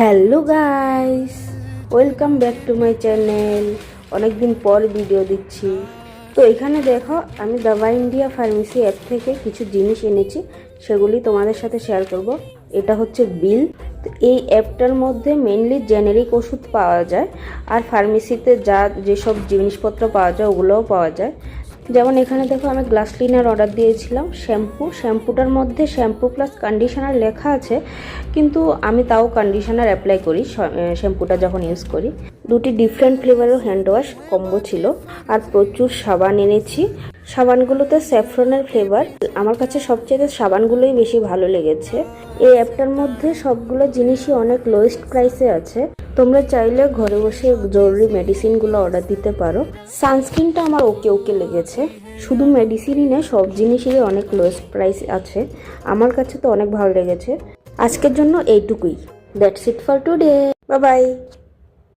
Hello guys, welcome back to my channel. অনেকদিন পর video দিচ্ছি। তো এখানে দেখো, আমি দাবা ইন্ডিয়া ফার্মেসি অ্যাপ থেকে কিছু জিনিস এনেছি, সেগুলি তোমাদের সাথে শেয়ার করব। এটা হচ্ছে বিল। তো এই অ্যাপটার মধ্যে মেনলি জেনেরিক ওষুধ পাওয়া যায়, আর ফার্মেসিতে যেসব জিনিসপত্র পাওয়া যায় ওগুলোও পাওয়া যায়। যেমন এখানে দেখো, আমি গ্লাস ক্লিনার অর্ডার দিয়েছিলাম, শ্যাম্পুটার মধ্যে শ্যাম্পু প্লাস কন্ডিশনার লেখা আছে, কিন্তু আমি তাও কন্ডিশনার অ্যাপ্লাই করি শ্যাম্পুটা যখন ইউজ করি। দুটি ডিফারেন্ট ফ্লেভারের হ্যান্ড ওয়াশ কম্বো ছিল, আর প্রচুর সাবান এনেছি। সাবানগুলোতে স্যাফরনের ফ্লেভার। আমার কাছে সবচেয়ে সাবানগুলোই বেশি ভালো লেগেছে। এই অ্যাপটার মধ্যে সবগুলো জিনিসই অনেক লোয়েস্ট প্রাইসে আছে। তোমরা চাইলে ঘরে বসে জরুরি মেডিসিনগুলো অর্ডার দিতে পারো। সানস্ক্রিনটা আমার ওকে লেগেছে। শুধু মেডিসিনই না, সব জিনিসেরই অনেক লোয়েস্ট প্রাইস আছে। আমার কাছে তো অনেক ভালো লেগেছে। আজকের জন্য এইটুকুই। That's it for today. Bye bye.